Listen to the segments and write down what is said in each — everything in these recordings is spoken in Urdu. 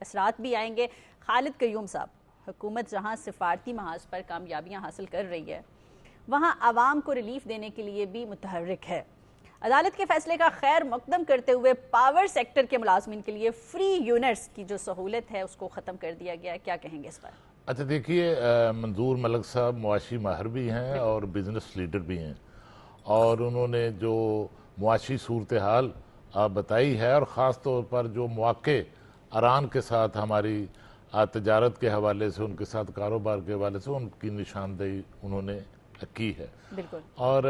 اثرات بھی آئیں گے. خالد قیوم صاحب، حکومت جہاں سفارتی محاذ پر کامیابیاں حاصل کر رہی ہے وہاں عوام کو ریلیف دینے کے لیے بھی متحرک ہے. عدالت کے فیصلے کا خیر مقدم کرتے ہوئے پاور سیکٹر کے ملازمین کے لیے فری یونٹس کی جو سہولت ہے اس کو ختم کر دیا گیا ہے. کیا کہیں گے اس پر؟ اچھا دیکھیے، منظور ملک صاحب معاشی ماہر بھی ہیں اور بزنس لیڈر بھی ہیں، اور انہوں نے جو معاشی صورتحال بتائی ہے اور خاص طور پر جو مواقع ایران کے ساتھ ہماری تجارت کے حوالے سے، ان کے ساتھ کاروبار کے حوالے سے ان کی نشاندہی انہوں نے کی ہے. بالکل. اور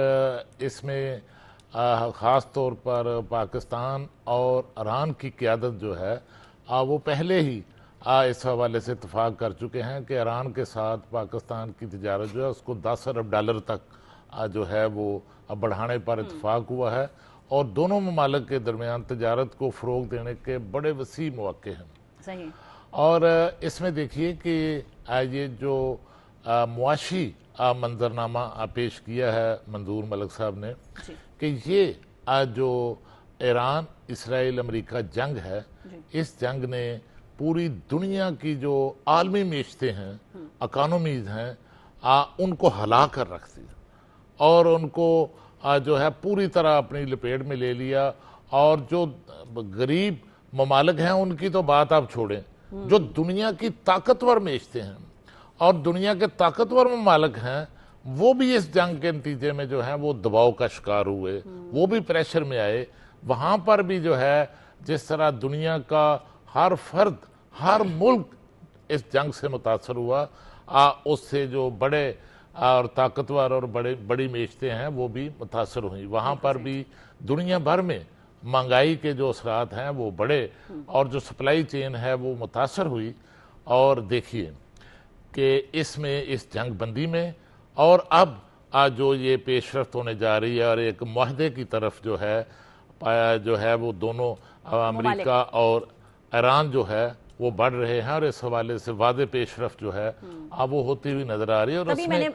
اس میں خاص طور پر پاکستان اور ایران کی قیادت جو ہے وہ پہلے ہی اس حوالے سے اتفاق کر چکے ہیں کہ ایران کے ساتھ پاکستان کی تجارت جو ہے اس کو $10 ارب تک جو ہے وہ بڑھانے پر اتفاق ہوا ہے، اور دونوں ممالک کے درمیان تجارت کو فروغ دینے کے بڑے وسیع مواقع ہیں. صحیح. اور اس میں دیکھیے کہ یہ جو معاشی منظرنامہ پیش کیا ہے منظور ملک صاحب نے، کہ یہ جو ایران اسرائیل امریکہ جنگ ہے، اس جنگ نے پوری دنیا کی جو عالمی معیشتیں ہیں، اکانومیز ہیں، ان کو ہلا کر رکھ دیا اور ان کو جو ہے پوری طرح اپنی لپیٹ میں لے لیا. اور جو غریب ممالک ہیں ان کی تو بات آپ چھوڑیں، جو دنیا کی طاقتور معیشتیں ہیں اور دنیا کے طاقتور ممالک ہیں، وہ بھی اس جنگ کے نتیجے میں جو ہیں وہ دباؤ کا شکار ہوئے، وہ بھی پریشر میں آئے. وہاں پر بھی جو ہے جس طرح دنیا کا ہر فرد، ہر ملک اس جنگ سے متاثر ہوا، اس سے جو بڑے اور طاقتور اور بڑی معیشتیں ہیں وہ بھی متاثر ہوئیں. وہاں پر بھی دنیا بھر میں مہنگائی کے جو اثرات ہیں وہ بڑے، اور جو سپلائی چین ہے وہ متاثر ہوئی. اور دیکھیے کہ اس میں اس جنگ بندی میں اور اب جو یہ پیش رفت ہونے جا رہی ہے اور ایک معاہدے کی طرف جو ہے وہ دونوں امریکہ اور ایران جو ہے وہ بڑھ رہے ہیں، اور اس حوالے سے وعدے پیش رفت جو ہے اب وہ ہوتی ہوئی نظر آ رہی ہے. اور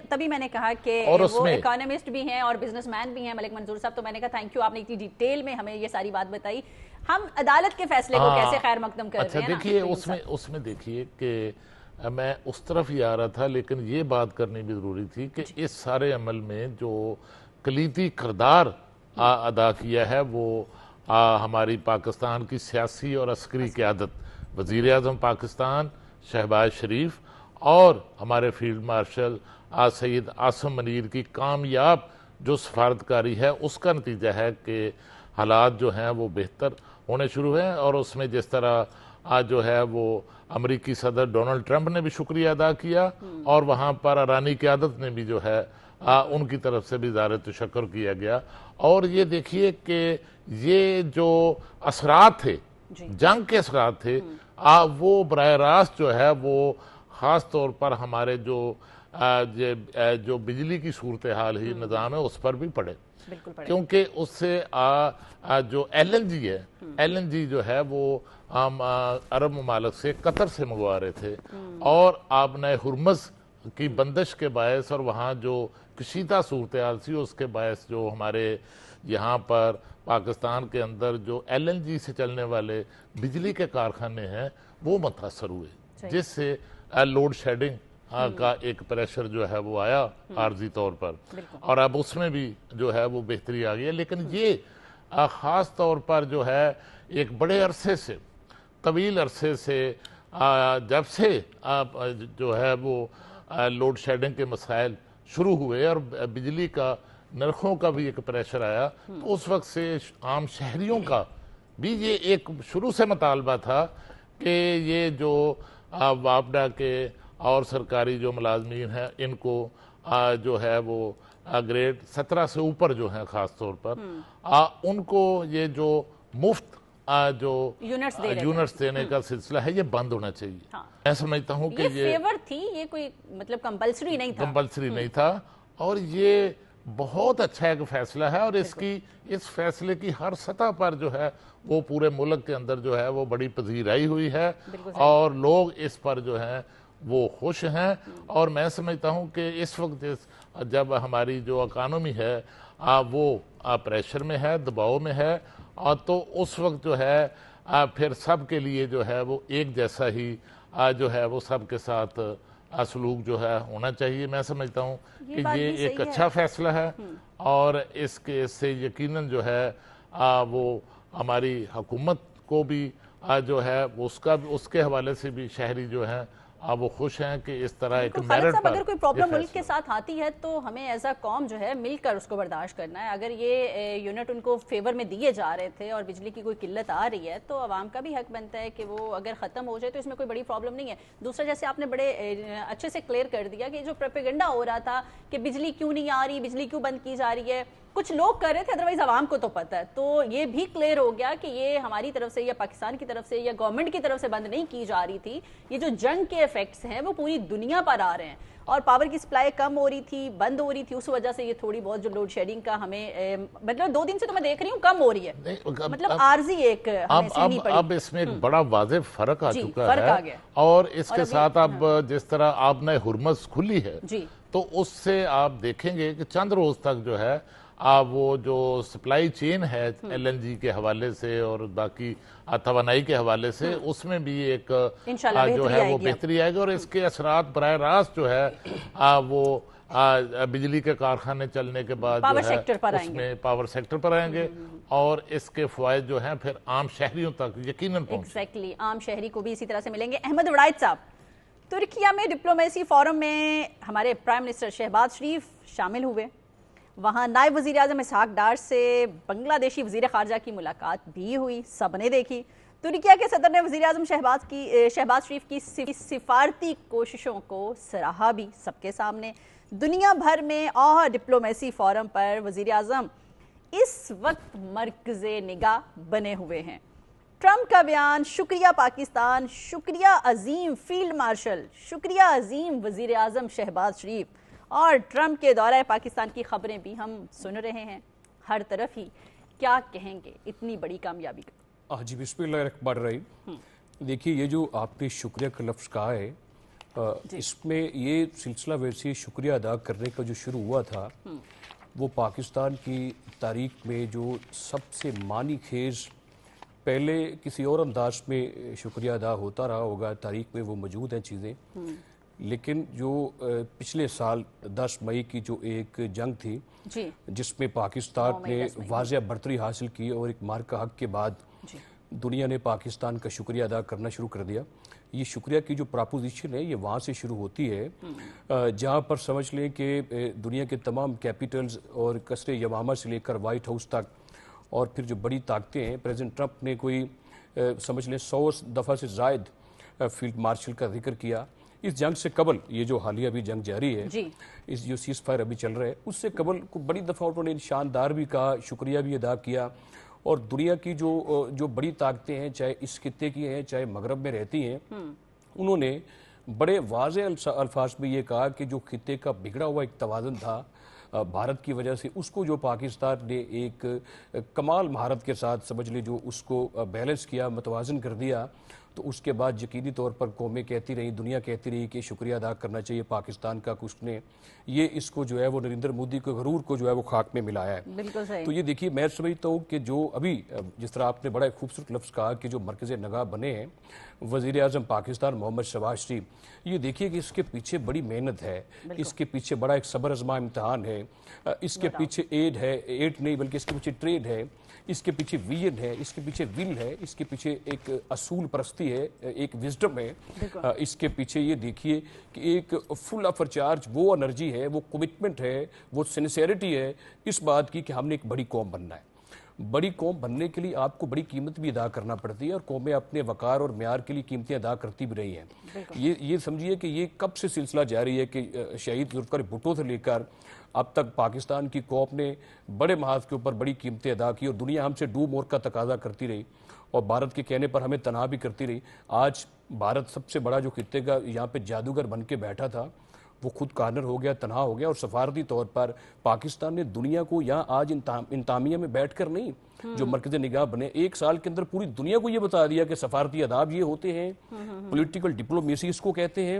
تبھی میں نے کہا کہ وہ اکانومسٹ بھی ہیں اور بزنس مین بھی ہیں ملک منظور صاحب، تو میں نے کہا تھینک یو، آپ نے اتنی ڈیٹیل میں ہمیں یہ ساری بات بتائی. ہم عدالت کے فیصلے کو کیسے خیر مقدم کر رہے ہیں؟ اچھا دیکھیے، اس میں دیکھیے کہ میں اس طرف ہی آ رہا تھا، لیکن یہ بات کرنی بھی ضروری تھی کہ اس سارے عمل میں جو کلیدی کردار ادا کیا ہے وہ ہماری پاکستان کی سیاسی اور عسکری قیادت، وزیر اعظم پاکستان شہباز شریف اور ہمارے فیلڈ مارشل سید عاصم منیر کی کامیاب جو سفارتکاری ہے، اس کا نتیجہ ہے کہ حالات جو ہیں وہ بہتر ہونے شروع ہیں. اور اس میں جس طرح جو ہے وہ امریکی صدر ڈونلڈ ٹرمپ نے بھی شکریہ ادا کیا، اور وہاں پر ایرانی قیادت نے بھی جو ہے ان کی طرف سے بھی اظہار تشکر کیا گیا. اور یہ دیکھیے کہ یہ جو اثرات تھے، جنگ کے اثرات تھے، وہ براہ راست جو ہے وہ خاص طور پر ہمارے جو بجلی کی صورتحال ہی نظام ہے اس پر بھی پڑے، کیونکہ اس سے جو ایل این جی جو ہے وہ ہم عرب ممالک سے قطر سے منگوا رہے تھے، اور آبنہ ہرمز کی بندش کے باعث اور وہاں جو کشیدہ صورتحال تھی اس کے باعث جو ہمارے یہاں پر پاکستان کے اندر جو ایل این جی سے چلنے والے بجلی کے کارخانے ہیں وہ متاثر ہوئے، جس سے لوڈ شیڈنگ کا ایک پریشر جو ہے وہ آیا عارضی طور پر، اور اب اس میں بھی جو ہے وہ بہتری آ گئی ہے. لیکن یہ خاص طور پر جو ہے ایک بڑے عرصے سے، طویل عرصے سے جب سے جو ہے وہ لوڈ شیڈنگ کے مسائل شروع ہوئے اور بجلی کا نرخوں کا بھی ایک پریشر آیا، تو اس وقت سے عام شہریوں کا بھی یہ ایک شروع سے مطالبہ تھا کہ یہ جو وابڈا کے اور سرکاری جو ملازمین ہیں ان کو جو ہے وہ گریڈ 17 سے اوپر جو ہیں خاص طور پر ان کو یہ جو مفت جو یونٹس دینے کا سلسلہ ہے یہ بند ہونا چاہیے. میں سمجھتا ہوں کہ یہ فیور تھی، یہ کوئی مطلب کمپلسری نہیں تھا، اور یہ بہت اچھا ایک فیصلہ ہے. اور اس فیصلے کی ہر سطح پر جو ہے وہ پورے ملک کے اندر جو ہے وہ بڑی پذیرائی ہوئی ہے، اور لوگ اس پر جو ہیں وہ خوش ہیں. اور میں سمجھتا ہوں کہ اس وقت جب ہماری جو اکانومی ہے وہ پریشر میں ہے، دباؤ میں ہے، تو اس وقت جو ہے پھر سب کے لیے جو ہے وہ ایک جیسا ہی جو ہے وہ سب کے ساتھ سلوک جو ہے ہونا چاہیے. میں سمجھتا ہوں کہ یہ ایک اچھا فیصلہ ہے اور اس کے سے یقیناً جو ہے وہ ہماری حکومت کو بھی جو ہے اس کے حوالے سے بھی شہری جو ہیں وہ خوش ہیں کہ اس طرح ایک میرٹ پر اگر کوئی پرابلم ملک کے ساتھ آتی ہے تو ہمیں ایز اے قوم جو ہے مل کر اس کو برداشت کرنا ہے. اگر یہ یونٹ ان کو فیور میں دیے جا رہے تھے اور بجلی کی کوئی قلت آ رہی ہے تو عوام کا بھی حق بنتا ہے کہ وہ اگر ختم ہو جائے تو اس میں کوئی بڑی پرابلم نہیں ہے. دوسرا جیسے آپ نے بڑے اچھے سے کلیئر کر دیا کہ جو پروپیگنڈا ہو رہا تھا کہ بجلی کیوں نہیں آ رہی, بجلی کیوں بند کی جا رہی ہے, کچھ لوگ کر رہے تھے, ادروائز عوام کو تو پتہ ہے. تو یہ بھی کلیئر ہو گیا کہ یہ ہماری طرف سے یا پاکستان کی طرف سے یا گورنمنٹ کی طرف سے بند نہیں کی جا رہی تھی. یہ جو جنگ کے ایفیکٹس ہیں وہ پوری دنیا پر آ رہے ہیں اور پاور کی سپلائی کم ہو رہی تھی, بند ہو رہی تھی, اس وجہ سے یہ تھوڑی بہت جو لوڈ شیڈنگ کا ہمیں مطلب 2 دن سے تو میں دیکھ رہی ہوں کم ہو رہی ہے, مطلب عارضی ایک ہمیں سہنی پڑی. اب اس میں ایک بڑا واضح فرق آ چکا ہے اور اس کے ساتھ اب جس طرح آپ نے ہرمز کھلی ہے تو اس سے آپ دیکھیں گے کہ چند روز تک جو ہے وہ جو سپلائی چین ہے ایل این جی کے حوالے سے اور باقی توانائی کے حوالے سے اس میں بھی ایک جو ہے وہ بہتری آئے گی اور اس کے اثرات براہ راست جو ہے وہ بجلی کے کارخانے چلنے کے بعد جو ہے اس میں پاور سیکٹر پر آئیں گے اور اس کے فوائد جو ہیں پھر عام شہریوں تک یقیناً پہنچیں. ایگزیکٹلی, عام شہری کو بھی اسی طرح سے ملیں گے. احمد وڑائد صاحب, ترکیہ میں ڈپلومیسی فورم میں ہمارے پرائم منسٹر شہباز شریف شامل ہوئے. وہاں نائب وزیر اعظم اسحاق ڈار سے بنگلہ دیشی وزیر خارجہ کی ملاقات بھی ہوئی, سب نے دیکھی. ترکیہ کے صدر نے وزیر اعظم شہباز شریف کی سفارتی کوششوں کو سراہا بھی سب کے سامنے. دنیا بھر میں اور ڈپلومیسی فورم پر وزیر اعظم اس وقت مرکز نگاہ بنے ہوئے ہیں. ٹرمپ کا بیان, شکریہ پاکستان, شکریہ عظیم فیلڈ مارشل, شکریہ عظیم وزیر اعظم شہباز شریف, اور ٹرمپ کے دورہ پاکستان کی خبریں بھی ہم سن رہے ہیں ہر طرف ہی. کیا کہیں گے اتنی بڑی کامیابی کا؟ جی بسم اللہ الرحمن الرحیم. دیکھیے یہ جو آپ نے شکریہ کا لفظ کہا ہے اس میں یہ سلسلہ ویسے شکریہ ادا کرنے کا جو شروع ہوا تھا وہ پاکستان کی تاریخ میں جو سب سے معنی خیز, پہلے کسی اور انداز میں شکریہ ادا ہوتا رہا ہوگا, تاریخ میں وہ موجود ہیں چیزیں, لیکن جو پچھلے سال 10 مئی کی جو ایک جنگ تھی جس میں پاکستان نے واضح برتری حاصل کی اور ایک مارکہ حق کے بعد دنیا نے پاکستان کا شکریہ ادا کرنا شروع کر دیا. یہ شکریہ کی جو پراپوزیشن ہے یہ وہاں سے شروع ہوتی ہے جہاں پر سمجھ لیں کہ دنیا کے تمام کیپیٹلز اور قصر یمامہ سے لے کر وائٹ ہاؤس تک اور پھر جو بڑی طاقتیں ہیں, پریزیڈنٹ ٹرمپ نے کوئی سمجھ لیں 100 دفعہ سے زائد فیلڈ مارشل کا ذکر کیا. اس جنگ سے قبل یہ جو حالیہ بھی جنگ جاری ہے, اس جو سیز فائر ابھی چل رہا ہے, اس سے قبل کو بڑی دفعہ انہوں نے شاندار بھی کہا, شکریہ بھی ادا کیا. اور دنیا کی جو بڑی طاقتیں ہیں, چاہے اس خطے کی ہیں چاہے مغرب میں رہتی ہیں, انہوں نے بڑے واضح الفاظ میں یہ کہا کہ جو خطے کا بگڑا ہوا ایک توازن تھا بھارت کی وجہ سے, اس کو جو پاکستان نے ایک کمال مہارت کے ساتھ سمجھ لے جو اس کو بیلنس کیا, متوازن کر دیا. تو اس کے بعد یقینی طور پر قومیں کہتی رہی, دنیا کہتی رہی کہ شکریہ ادا کرنا چاہیے پاکستان کا, کچھ نے یہ اس کو جو ہے وہ نریندر مودی کے غرور کو جو ہے وہ خاک میں ملایا ہے. بالکل صحیح. تو یہ دیکھیے میں سمجھتا ہوں کہ جو ابھی جس طرح آپ نے بڑا خوبصورت لفظ کہا کہ جو مرکز نگاہ بنے ہیں وزیر اعظم پاکستان محمد شہباز شریف, یہ دیکھیے کہ اس کے پیچھے بڑی محنت ہے, اس کے پیچھے بڑا ایک صبر آزما امتحان ہے, اس کے پیچھے ایڈ نہیں بلکہ اس کے پیچھے ٹریڈ ہے, اس کے پیچھے ویژن ہے, اس کے پیچھے ول ہے, اس کے پیچھے ایک اصول پرستی ہے, ایک وزڈم ہے, اس کے پیچھے یہ دیکھیے کہ ایک فل آف چارج وہ انرجی ہے, وہ کمٹمنٹ ہے, وہ سنسیئرٹی ہے اس بات کی کہ ہم نے ایک بڑی قوم بننا ہے. بڑی قوم بننے کے لیے آپ کو بڑی قیمت بھی ادا کرنا پڑتی ہے اور قومیں اپنے وقار اور معیار کے لیے قیمتیں ادا کرتی بھی رہی ہیں. یہ سمجھیے کہ یہ کب سے سلسلہ جاری ہے کہ شہید ذوالفقار بھٹو سے لے کر اب تک پاکستان کی قوم نے بڑے محاذ کے اوپر بڑی قیمتیں ادا کی اور دنیا ہم سے ڈو مور کا تقاضا کرتی رہی اور بھارت کے کہنے پر ہمیں تنہا بھی کرتی رہی. آج بھارت سب سے بڑا جو خطے کا یہاں پہ جادوگر بن کے بیٹھا تھا وہ خود کارنر ہو گیا, تنہا ہو گیا, اور سفارتی طور پر پاکستان نے دنیا کو یہاں آج انتامیہ میں بیٹھ کر نہیں جو مرکز نگاہ بنے, 1 سال کے اندر پوری دنیا کو یہ بتا دیا کہ سفارتی آداب یہ ہوتے ہیں, پولیٹیکل ڈپلومیسی اس کو کہتے ہیں,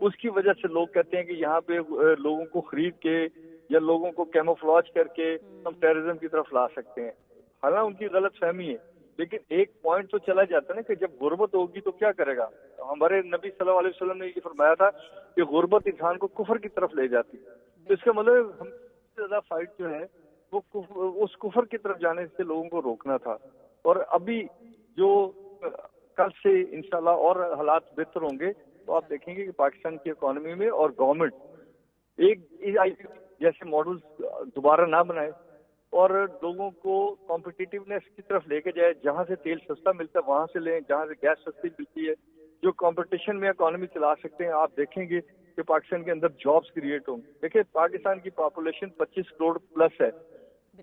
اس کی وجہ سے لوگ کہتے ہیں کہ یہاں پہ لوگوں کو خرید کے یا لوگوں کو کیموفلاج کر کے ہم ٹیررزم کی طرف لا سکتے ہیں. حالانکہ ان کی غلط فہمی ہے، لیکن ایک پوائنٹ تو چلا جاتا ہے نا کہ جب غربت ہوگی تو کیا کرے گا. ہمارے نبی صلی اللہ علیہ وسلم نے یہ فرمایا تھا کہ غربت انسان کو کفر کی طرف لے جاتی ہے. تو اس کا مطلب ہم سے زیادہ فائٹ جو ہے وہ اس کفر کی طرف جانے سے لوگوں کو روکنا تھا. اور ابھی جو کل سے انشاءاللہ اور حالات بہتر ہوں گے تو آپ دیکھیں گے کہ پاکستان کی اکانومی میں اور گورنمنٹ ایک جیسے ماڈلز دوبارہ نہ بنائے اور لوگوں کو کمپٹیٹیونیس کی طرف لے کے جائے. جہاں سے تیل سستا ملتا ہے وہاں سے لیں، جہاں سے گیس سستی ملتی ہے، جو کمپٹیشن میں اکانومی چلا سکتے ہیں. آپ دیکھیں گے کہ پاکستان کے اندر جابز کریٹ ہوں گے. دیکھیں پاکستان کی پاپولیشن 25 کروڑ پلس ہے.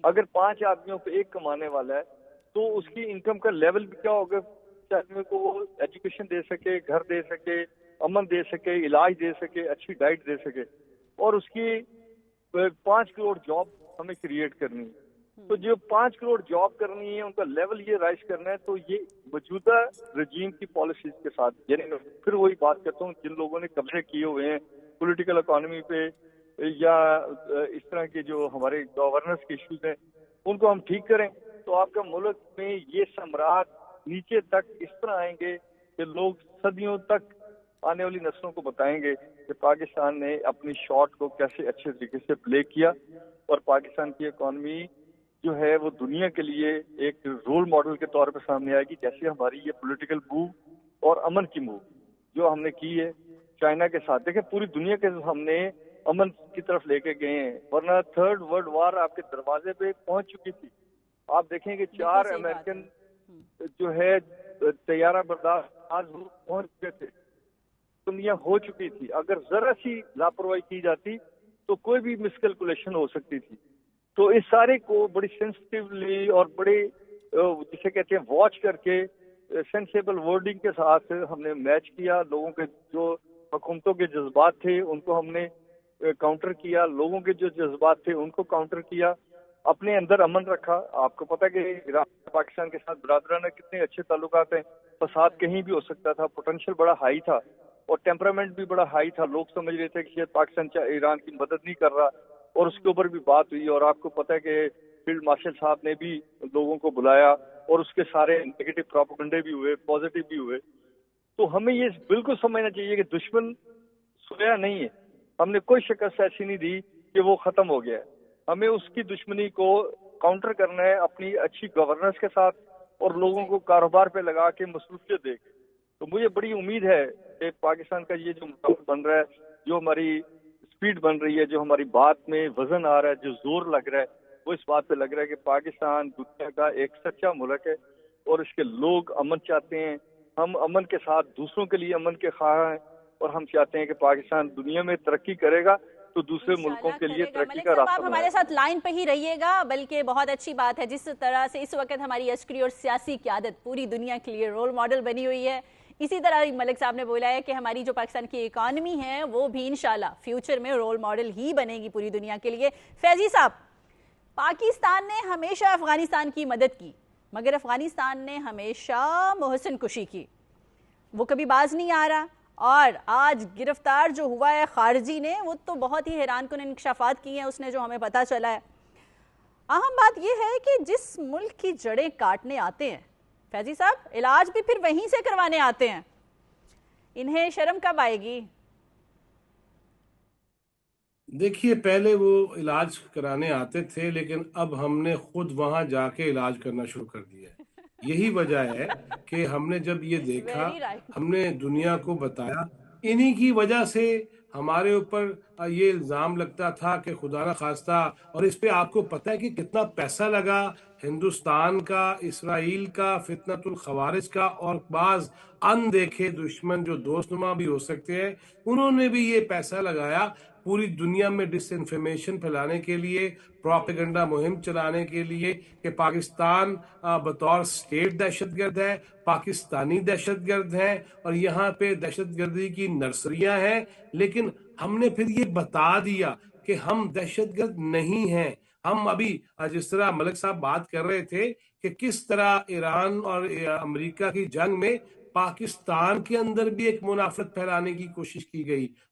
اگر 5 آدمیوں پہ ایک کمانے والا ہے تو اس کی انکم کا لیول بھی کیا ہوگا. آدمی کو وہ ایجوکیشن دے سکے، گھر دے سکے، امن دے سکے، علاج دے سکے، اچھی ڈائٹ دے سکے، اور اس کی 5 کروڑ جاب ہمیں کریٹ کرنی ہے. تو جو 5 کروڑ جاب کرنی ہے ان کا لیول یہ رائز کرنا ہے. تو یہ موجودہ رجیم کی پالیسیز کے ساتھ، یعنی میں پھر وہی بات کرتا ہوں، جن لوگوں نے قبضے کیے ہوئے ہیں پولیٹیکل اکانومی پہ یا اس طرح کے جو ہمارے گورننس کے ایشوز ہیں ان کو ہم ٹھیک کریں تو آپ کا ملک میں یہ ثمرات نیچے تک اس طرح آئیں گے کہ لوگ صدیوں تک آنے والی نسلوں کو بتائیں گے کہ پاکستان نے اپنی شاٹ کو کیسے اچھے طریقے سے پلے کیا. اور پاکستان کی اکانومی جو ہے وہ دنیا کے لیے ایک رول ماڈل کے طور پہ سامنے آئے گی. جیسے ہماری یہ پولیٹیکل موو اور امن کی موو جو ہم نے کی ہے چائنا کے ساتھ، دیکھیں پوری دنیا کے ہم نے امن کی طرف لے کے گئے ہیں، ورنہ 3rd ورلڈ وار آپ کے دروازے پہ پہنچ چکی تھی. آپ دیکھیں کہ 4 امریکن جو ہے طیارہ بردار آج پہنچ چکے تھے، دنیا ہو چکی تھی. اگر ذرا سی لاپرواہی کی جاتی تو کوئی بھی مس کیلکولیشن ہو سکتی تھی. تو اس سارے کو بڑی سینسٹیولی اور بڑے جسے کہتے ہیں واچ کر کے سینسیبل ورڈنگ کے ساتھ ہم نے میچ کیا. لوگوں کے جو حکومتوں کے جذبات تھے ان کو ہم نے کاؤنٹر کیا، لوگوں کے جو جذبات تھے ان کو کاؤنٹر کیا، اپنے اندر امن رکھا. آپ کو پتا کہ ایران پاکستان کے ساتھ برادرانہ کتنے اچھے تعلقات ہیں. فساد کہیں بھی ہو سکتا تھا، پوٹینشیل بڑا ہائی تھا اور ٹیمپرامنٹ بھی بڑا ہائی تھا. لوگ سمجھ رہے تھے کہ شاید پاکستان ایران کی مدد نہیں کر رہا اور اس کے اوپر بھی بات ہوئی. اور آپ کو پتا ہے کہ فیلڈ مارشل صاحب نے بھی لوگوں کو بلایا اور اس کے سارے نیگیٹو پروپیگنڈے بھی ہوئے، پازیٹیو بھی ہوئے. تو ہمیں یہ بالکل سمجھنا چاہیے کہ دشمن سویا نہیں ہے. ہم نے کوئی شکست ایسی نہیں دی کہ وہ ختم ہو گیا ہے. ہمیں اس کی دشمنی کو کاؤنٹر کرنا ہے اپنی اچھی گورننس کے ساتھ اور لوگوں کو کاروبار پہ لگا کے مصروفیت دے کے. تو مجھے بڑی امید ہے کہ پاکستان کا یہ جو مقام بن رہا ہے، جو ہماری سپیڈ بن رہی ہے، جو ہماری بات میں وزن آ رہا ہے، جو زور لگ رہا ہے، وہ اس بات پہ لگ رہا ہے کہ پاکستان دنیا کا ایک سچا ملک ہے اور اس کے لوگ امن چاہتے ہیں. ہم امن کے ساتھ دوسروں کے لیے امن کے خواہاں ہیں اور ہم چاہتے ہیں کہ پاکستان دنیا میں ترقی کرے گا تو دوسرے ملکوں کے لیے ترقی کا راستہ. آپ ہمارے ساتھ لائن پہ ہی رہیے گا. بلکہ بہت اچھی بات ہے جس طرح سے اس وقت ہماری عسکری اور سیاسی قیادت پوری دنیا کے لیے رول ماڈل بنی ہوئی ہے. اسی طرح ملک صاحب نے بولا ہے کہ ہماری جو پاکستان کی اکانومی ہے وہ بھی انشاءاللہ فیوچر میں رول ماڈل ہی بنے گی پوری دنیا کے لیے. فیضی صاحب، پاکستان نے ہمیشہ افغانستان کی مدد کی مگر افغانستان نے ہمیشہ محسن کشی کی، وہ کبھی باز نہیں آ رہا. اور آج گرفتار جو ہوا ہے خارجی نے وہ تو بہت ہی حیران کن انکشافات کی ہیں اس نے جو ہمیں پتہ چلا ہے. اہم بات یہ ہے کہ جس ملک کی جڑیں کاٹنے آتے ہیں فیضی صاحب، علاج بھی پھر وہیں سے کروانے آتے ہیں. انہیں شرم کب آئے گی؟ دیکھیے پہلے وہ علاج کرانے آتے تھے لیکن اب ہم نے خود وہاں جا کے علاج کرنا شروع کر دیا ہے. یہی وجہ ہے کہ ہم نے جب یہ دیکھا ہم نے دنیا کو بتایا. انہی کی وجہ سے ہمارے اوپر یہ الزام لگتا تھا کہ خدا نہ خواستہ، اور اس پہ آپ کو پتہ ہے کہ کتنا پیسہ لگا ہندوستان کا، اسرائیل کا، فتنۃ الخوارج کا، اور بعض اندیکھے دشمن جو دوست نما بھی ہو سکتے ہیں انہوں نے بھی یہ پیسہ لگایا پوری دنیا میں ڈس انفارمیشن پھیلانے کے لیے، پروپیگنڈا مہم چلانے کے لیے کہ پاکستان بطور سٹیٹ دہشت گرد ہے، پاکستانی دہشت گرد ہیں اور یہاں پہ دہشت گردی کی نرسریاں ہیں. لیکن ہم نے پھر یہ بتا دیا کہ ہم دہشت گرد نہیں ہیں. ہم ابھی جس طرح ملک صاحب بات کر رہے تھے کہ کس طرح ایران اور امریکہ کی جنگ میں پاکستان کے اندر بھی ایک منافرت پھیلانے کی کوشش کی گئی.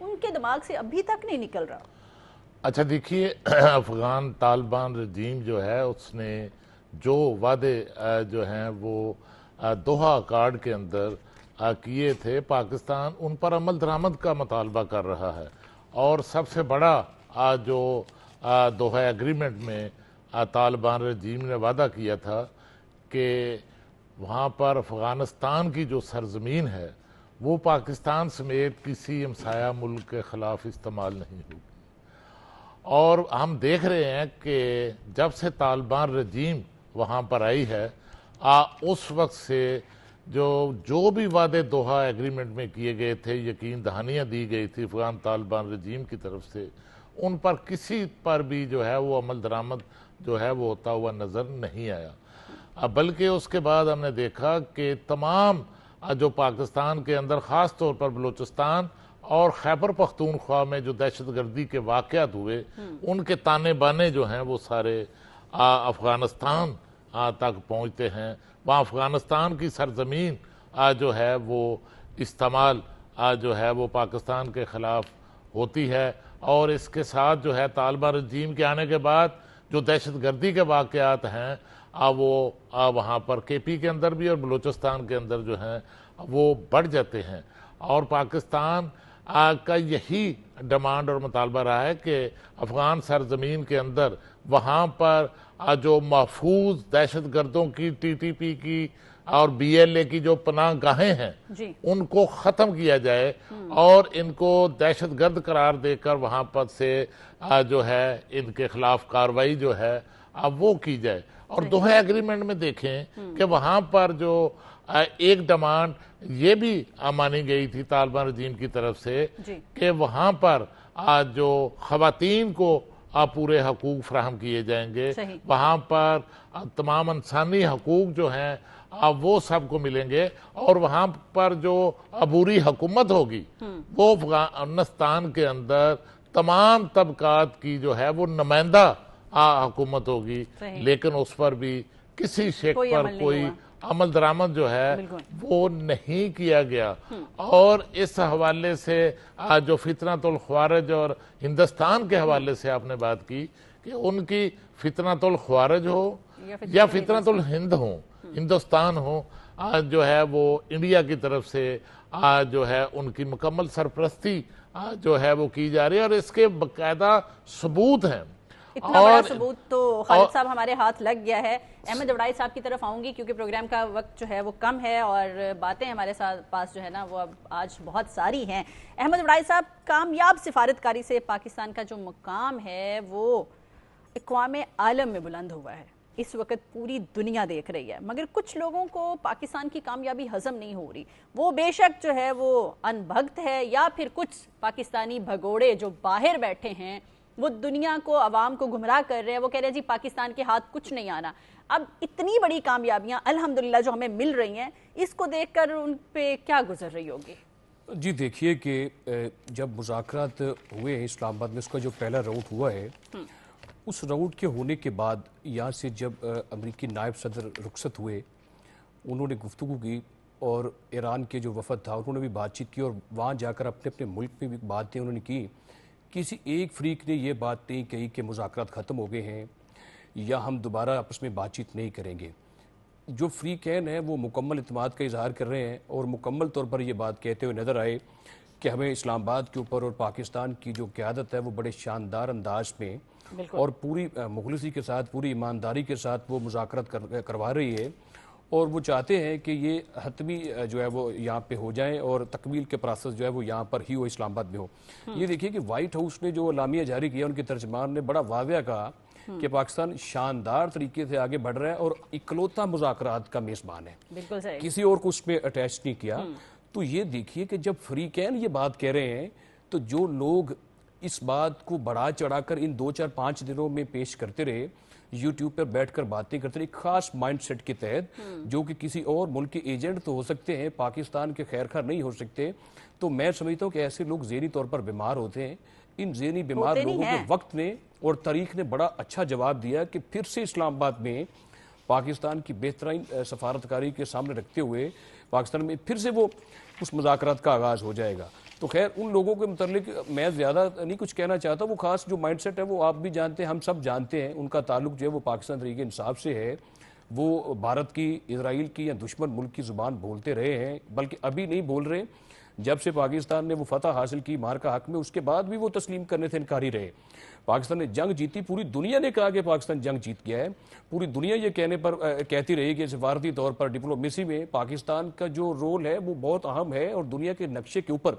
ان کے دماغ سے ابھی تک نہیں نکل رہا. اچھا دیکھیے، افغان طالبان رجیم جو ہے اس نے جو وعدے جو ہیں وہ دوحہ اکارڈ کے اندر کیے تھے، پاکستان ان پر عمل درآمد کا مطالبہ کر رہا ہے. اور سب سے بڑا جو دوحہ ایگریمنٹ میں طالبان رجیم نے وعدہ کیا تھا کہ وہاں پر افغانستان کی جو سرزمین ہے وہ پاکستان سمیت کسی ہمسایہ ملک کے خلاف استعمال نہیں ہوگی. اور ہم دیکھ رہے ہیں کہ جب سے طالبان رجیم وہاں پر آئی ہے اس وقت سے جو بھی وعدے دوحہ ایگریمنٹ میں کیے گئے تھے، یقین دہانیاں دی گئی تھی افغان طالبان رجیم کی طرف سے، ان پر کسی پر بھی جو ہے وہ عمل درآمد جو ہے وہ ہوتا ہوا نظر نہیں آیا. بلکہ اس کے بعد ہم نے دیکھا کہ تمام جو پاکستان کے اندر خاص طور پر بلوچستان اور خیبر پختونخوا میں جو دہشت گردی کے واقعات ہوئے، ان کے تانے بانے جو ہیں وہ سارے افغانستان تک پہنچتے ہیں. وہاں افغانستان کی سرزمین جو ہے وہ استعمال جو ہے وہ پاکستان کے خلاف ہوتی ہے. اور اس کے ساتھ جو ہے طالبان رجیم کے آنے کے بعد جو دہشت گردی کے واقعات ہیں وہ وہاں پر کے پی کے اندر بھی اور بلوچستان کے اندر جو ہیں وہ بڑھ جاتے ہیں. اور پاکستان کا یہی ڈیمانڈ اور مطالبہ رہا ہے کہ افغان سرزمین کے اندر وہاں پر جو محفوظ دہشت گردوں کی ٹی ٹی پی کی اور بی ایل اے کی جو پناہ گاہیں ہیں ان کو ختم کیا جائے اور ان کو دہشت گرد قرار دے کر وہاں پر سے جو ہے ان کے خلاف کارروائی جو ہے اب وہ کی جائے. اور دوحہ ایگریمنٹ میں دیکھیں کہ وہاں پر جو ایک ڈیمانڈ یہ بھی مانی گئی تھی طالبان رجیم کی طرف سے کہ وہاں پر جو خواتین کو پورے حقوق فراہم کیے جائیں گے، وہاں پر تمام انسانی حقوق جو ہیں وہ سب کو ملیں گے، اور وہاں پر جو عبوری حکومت ہوگی وہ افغانستان کے اندر تمام طبقات کی جو ہے وہ نمائندہ حکومت ہوگی. لیکن اس پر بھی کسی شک پر کوئی عمل درآمد جو ہے وہ نہیں کیا گیا. اور اس حوالے سے جو فتنۃ الخوارج اور ہندوستان کے حوالے سے آپ نے بات کی کہ ان کی فتنۃ الخوارج ہو یا فتنۃ الہند ہو، ہندوستان ہو، جو ہے وہ انڈیا کی طرف سے جو ہے ان کی مکمل سرپرستی جو ہے وہ کی جا رہی ہے، اور اس کے باقاعدہ ثبوت ہیں. اتنا بڑا ثبوت تو خالد صاحب ہمارے ہاتھ لگ گیا ہے. احمد وڈائی صاحب کی طرف آؤں گی کیونکہ پروگرام کا وقت جو ہے وہ کم ہے اور باتیں ہمارے پاس جو ہے نا وہ اب آج بہت ساری ہیں. احمد وڈائی صاحب، کامیاب سفارتکاری سے پاکستان کا جو مقام ہے وہ اقوام عالم میں بلند ہوا ہے. اس وقت پوری دنیا دیکھ رہی ہے، مگر کچھ لوگوں کو پاکستان کی کامیابی ہضم نہیں ہو رہی. وہ بے شک جو ہے وہ ان بھگت ہے، یا پھر کچھ پاکستانی بھگوڑے جو باہر بیٹھے ہیں وہ دنیا کو، عوام کو گمراہ کر رہے ہیں. وہ کہہ رہے ہیں جی پاکستان کے ہاتھ کچھ نہیں آنا. اب اتنی بڑی کامیابیاں الحمدللہ جو ہمیں مل رہی ہیں، اس کو دیکھ کر ان پہ کیا گزر رہی ہوگی؟ جی دیکھیے کہ جب مذاکرات ہوئے ہیں اسلام آباد میں، اس کا جو پہلا راؤنڈ ہوا ہے، اس راؤنڈ کے ہونے کے بعد یہاں سے جب امریکی نائب صدر رخصت ہوئے، انہوں نے گفتگو کی اور ایران کے جو وفد تھا انہوں نے بھی بات چیت کی، اور وہاں جا کر اپنے اپنے ملک میں بھی باتیں انہوں نے کی. کسی ایک فریق نے یہ بات نہیں کہی کہ مذاکرات ختم ہو گئے ہیں یا ہم دوبارہ آپس میں بات چیت نہیں کریں گے. جو فریقین ہیں وہ مکمل اعتماد کا اظہار کر رہے ہیں اور مکمل طور پر یہ بات کہتے ہوئے نظر آئے کہ ہمیں اسلام آباد کے اوپر اور پاکستان کی جو قیادت ہے وہ بڑے شاندار انداز میں اور پوری مخلصی کے ساتھ، پوری ایمانداری کے ساتھ وہ مذاکرات کروا رہی ہے، اور وہ چاہتے ہیں کہ یہ حتمی جو ہے وہ یہاں پہ ہو جائیں اور تکمیل کے پروسیس جو ہے وہ یہاں پر ہی ہو، اسلام آباد میں ہو. یہ دیکھیے کہ وائٹ ہاؤس نے جو اعلامیہ جاری کیا، ان کے ترجمان نے بڑا واضح کہا کہ پاکستان شاندار طریقے سے آگے بڑھ رہا ہے اور اکلوتا مذاکرات کا میزبان ہے، کسی اور کو اس میں اٹیچ نہیں کیا. تو یہ دیکھیے کہ جب فریقین یہ بات کہہ رہے ہیں تو جو لوگ اس بات کو بڑھا چڑھا کر ان 2-4-5 دنوں میں پیش کرتے رہے، یوٹیوب پر بیٹھ کر باتیں کرتے رہے ایک خاص مائنڈ سیٹ کے تحت، جو کہ کسی اور ملک کے ایجنٹ تو ہو سکتے ہیں، پاکستان کے خیر خواہ نہیں ہو سکتے، تو میں سمجھتا ہوں کہ ایسے لوگ ذہنی طور پر بیمار ہوتے ہیں. ان ذہنی بیمار لوگوں کے وقت نے اور تاریخ نے بڑا اچھا جواب دیا کہ پھر سے اسلام آباد میں پاکستان کی بہترین سفارتکاری کے سامنے رکھتے ہوئے پاکستان میں پھر سے وہ اس مذاکرات کا آغاز ہو جائے گا. تو خیر ان لوگوں کے متعلق میں زیادہ نہیں کچھ کہنا چاہتا. وہ خاص جو مائنڈ سیٹ ہے وہ آپ بھی جانتے ہیں, ہم سب جانتے ہیں. ان کا تعلق جو ہے وہ پاکستان تحریک انصاف سے ہے. وہ بھارت کی, اسرائیل کی یا دشمن ملک کی زبان بولتے رہے ہیں, بلکہ ابھی نہیں بول رہے. جب سے پاکستان نے وہ فتح حاصل کی مارکا حق میں, اس کے بعد بھی وہ تسلیم کرنے سے انکاری رہے. پاکستان نے جنگ جیتی, پوری دنیا نے کہا کہ پاکستان جنگ جیت گیا ہے. پوری دنیا یہ کہتی رہی کہ سفارتی طور پر ڈپلومیسی میں پاکستان کا جو رول ہے وہ بہت اہم ہے, اور دنیا کے نقشے کے اوپر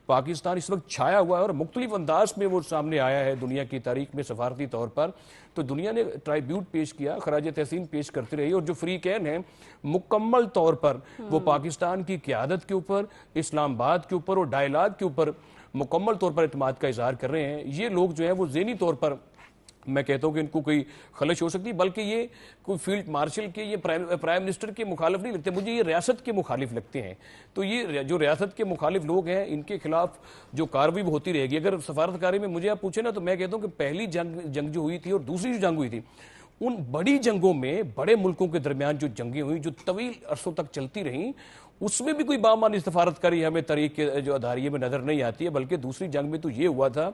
پاکستان اس وقت چھایا ہوا ہے اور مختلف انداز میں وہ سامنے آیا ہے دنیا کی تاریخ میں سفارتی طور پر. تو دنیا نے ٹرائیبیوٹ پیش کیا, خراج تحسین پیش کرتی رہی, اور جو فریقین ہیں مکمل طور پر وہ پاکستان کی قیادت کے اوپر, اسلام آباد کے اوپر اور ڈائلاگ کے اوپر مکمل طور پر اعتماد کا اظہار کر رہے ہیں. یہ لوگ جو ہیں وہ ذہنی طور پر میں کہتا ہوں کہ ان کو کوئی خلش ہو سکتی, بلکہ یہ کوئی فیلڈ مارشل کے, یہ پرائم منسٹر کے مخالف نہیں لگتے مجھے, یہ ریاست کے مخالف لگتے ہیں. تو یہ جو ریاست کے مخالف لوگ ہیں ان کے خلاف جو کارروائی ہوتی رہے گی. اگر سفارتکاری میں مجھے آپ پوچھیں نا, تو میں کہتا ہوں کہ پہلی جنگ جو ہوئی تھی اور دوسری جو جنگ ہوئی تھی, ان بڑی جنگوں میں بڑے ملکوں کے درمیان جو جنگیں ہوئی جو طویل عرصوں تک چلتی رہیں, اس میں بھی کوئی بامعنی سفارتکاری ہمیں تاریخ کے جو اداریے میں نظر نہیں آتی ہے. بلکہ دوسری جنگ میں تو یہ ہوا تھا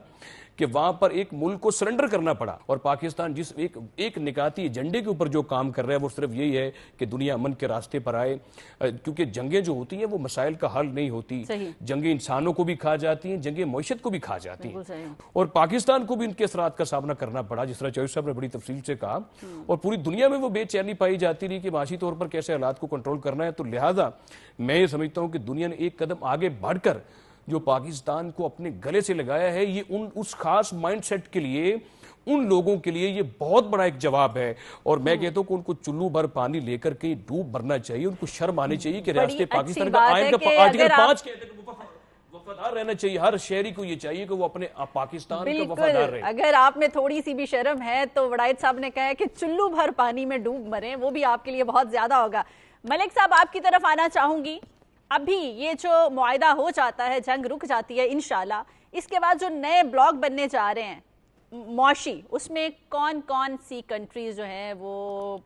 کہ وہاں پر ایک ملک کو سرنڈر کرنا پڑا, اور پاکستان جس ایک نکاتی ایجنڈے کے اوپر جو کام کر رہا ہے وہ صرف یہی ہے کہ دنیا امن کے راستے پر آئے. کیونکہ جنگیں جو ہوتی ہیں وہ مسائل کا حل نہیں ہوتی, جنگیں انسانوں کو بھی کھا جاتی ہیں, جنگیں معیشت کو بھی کھا جاتی ہیں, اور پاکستان کو بھی ان کے اثرات کا سامنا کرنا پڑا, جس طرح چوہدری صاحب نے بڑی تفصیل سے کہا. اور پوری دنیا میں وہ بے چینی پائی جاتی رہی کہ معاشی طور پر کیسے حالات کو کنٹرول کرنا ہے. تو لہٰذا میں یہ سمجھتا ہوں کہ دنیا نے ایک قدم آگے بڑھ کر جو پاکستان کو اپنے گلے سے لگایا ہے, یہ اس خاص مائنڈ سیٹ کے لیے, ان لوگوں کے لیے یہ بہت بڑا ایک جواب ہے. اور میں کہتا ہوں کہ ان کو چلو بھر پانی لے کر کہیں ڈوب مرنا چاہیے, ان کو شرم آنی چاہیے کہ ریاست پاکستان کا آئین کا آرٹیکل 5 کہتے ہیں کہ وفادار رہنا چاہیے. ہر شہری کو یہ چاہیے کہ وہ اپنے پاکستان کا وفادار رہے. اگر آپ میں تھوڑی سی بھی شرم ہے تو وڈائد صاحب نے کہا ہے کہ چلو بھر پانی میں ڈوب مریں, وہ بھی آپ کے لیے بہت زیادہ ہوگا. ملک صاحب آپ کی طرف آنا چاہوں گی. ابھی یہ جو معاہدہ ہو جاتا ہے, جنگ رک جاتی ہے انشاءاللہ, اس کے بعد جو نئے بلاک بننے جا رہے ہیں معاشی, اس میں کون کون سی کنٹریز جو ہیں وہ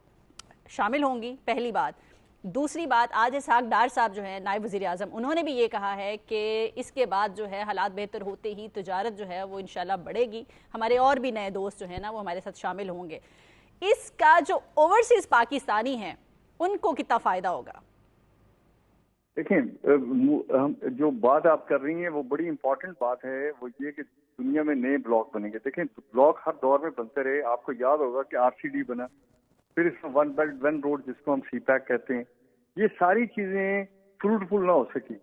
شامل ہوں گی, پہلی بات. دوسری بات, آج اسحاق ڈار صاحب جو ہیں نائب وزیر اعظم, انہوں نے بھی یہ کہا ہے کہ اس کے بعد جو ہے حالات بہتر ہوتے ہی تجارت جو ہے وہ انشاءاللہ بڑھے گی, ہمارے اور بھی نئے دوست جو ہیں نا وہ ہمارے ساتھ شامل ہوں گے. اس کا جو اوورسیز پاکستانی ہیں ان کو کتنا فائدہ ہوگا؟ دیکھیں, جو بات آپ کر رہی ہیں وہ بڑی امپورٹنٹ بات ہے, وہ یہ کہ دنیا میں نئے بلاک بنیں گے. دیکھیں بلاک ہر دور میں بنتے رہے. آپ کو یاد ہوگا کہ RCD بنا, پھر اس میں ون بیلٹ ون روڈ جس کو ہم CPEC کہتے ہیں. یہ ساری چیزیں فروٹفل نہ ہو سکی.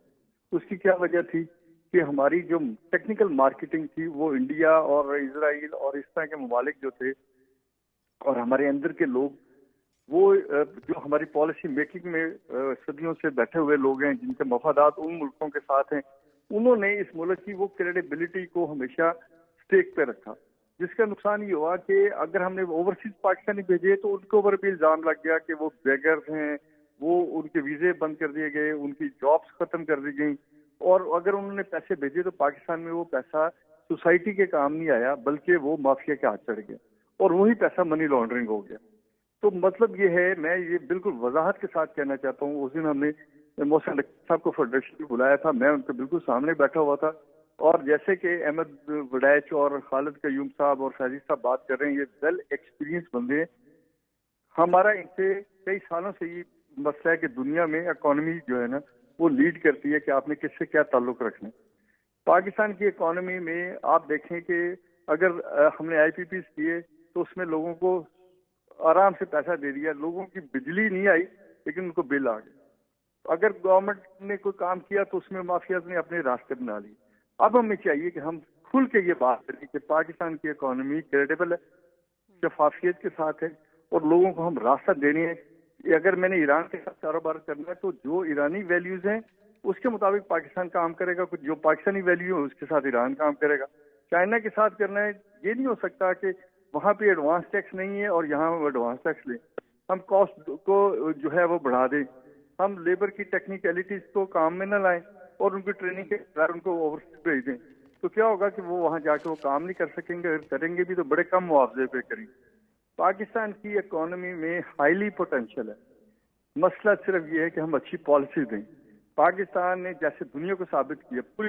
اس کی کیا وجہ تھی کہ ہماری جو ٹیکنیکل مارکیٹنگ تھی وہ انڈیا اور اسرائیل اور اس طرح کے ممالک جو تھے, اور ہمارے اندر کے لوگ, وہ جو ہماری پالیسی میکنگ میں صدیوں سے بیٹھے ہوئے لوگ ہیں جن کے مفادات ان ملکوں کے ساتھ ہیں, انہوں نے اس ملک کی وہ کریڈیبلٹی کو ہمیشہ سٹیک پہ رکھا. جس کا نقصان یہ ہوا کہ اگر ہم نے اوورسیز پاکستانی بھیجے تو ان کے اوپر بھی الزام لگ گیا کہ وہ بیگرز ہیں, وہ ان کے ویزے بند کر دیے گئے, ان کی جابس ختم کر دی گئیں, اور اگر انہوں نے پیسے بھیجے تو پاکستان میں وہ پیسہ سوسائٹی کے کام نہیں آیا بلکہ وہ مافیا کے ہاتھ چڑھ گیا, اور وہی پیسہ منی لانڈرنگ ہو گیا. تو مطلب یہ ہے, میں یہ بالکل وضاحت کے ساتھ کہنا چاہتا ہوں, اس دن ہم نے محسن صاحب کو فیڈریشن کو بلایا تھا, میں ان کے بالکل سامنے بیٹھا ہوا تھا, اور جیسے کہ احمد وڈائچ اور خالد قیوم صاحب اور فیضی صاحب بات کر رہے ہیں, یہ ویل ایکسپیرینس بندے ہیں. ہمارا ان سے کئی سالوں سے یہ مسئلہ ہے کہ دنیا میں اکانومی جو ہے نا وہ لیڈ کرتی ہے کہ آپ نے کس سے کیا تعلق رکھنا. پاکستان کی اکانومی میں آپ دیکھیں کہ اگر ہم نے IPPs کیے تو اس میں لوگوں کو آرام سے پیسہ دے دیا, لوگوں کی بجلی نہیں آئی لیکن ان کو بل آ گئے. اگر گورنمنٹ نے کوئی کام کیا تو اس میں مافیاز نے اپنے راستے بنا لیے. اب ہمیں چاہیے کہ ہم کھل کے یہ بات کریں کہ پاکستان کی اکانومی کریڈیبل ہے, شفافیت کے ساتھ ہے, اور لوگوں کو ہم راستہ دینے ہیں. اگر میں نے ایران کے ساتھ کاروبار کرنا ہے تو جو ایرانی ویلیوز ہیں اس کے مطابق پاکستان کام کرے گا, جو پاکستانی ویلیو ہے اس کے ساتھ ایران کام کرے گا. چائنا کے ساتھ کرنا ہے, یہ نہیں ہو سکتا کہ وہاں پہ ایڈوانس ٹیکس نہیں ہے اور یہاں ایڈوانس ٹیکس لیں. ہم کاسٹ کو جو ہے وہ بڑھا دیں, ہم لیبر کی ٹیکنیکلٹیز کو کام میں نہ لائیں اور ان کی ٹریننگ کے بغیر ان کو اوورسیز بھیج دیں. تو کیا ہوگا کہ وہ وہاں جا کے وہ کام نہیں کر سکیں گے, اگر کریں گے بھی تو بڑے کم معاوضے پہ کریں گے. پاکستان کی اکانومی میں ہائیلی پوٹینشیل ہے. مسئلہ صرف یہ ہے کہ ہم اچھی پالیسی دیں. پاکستان نے جیسے دنیا کو ثابت کیا, پوری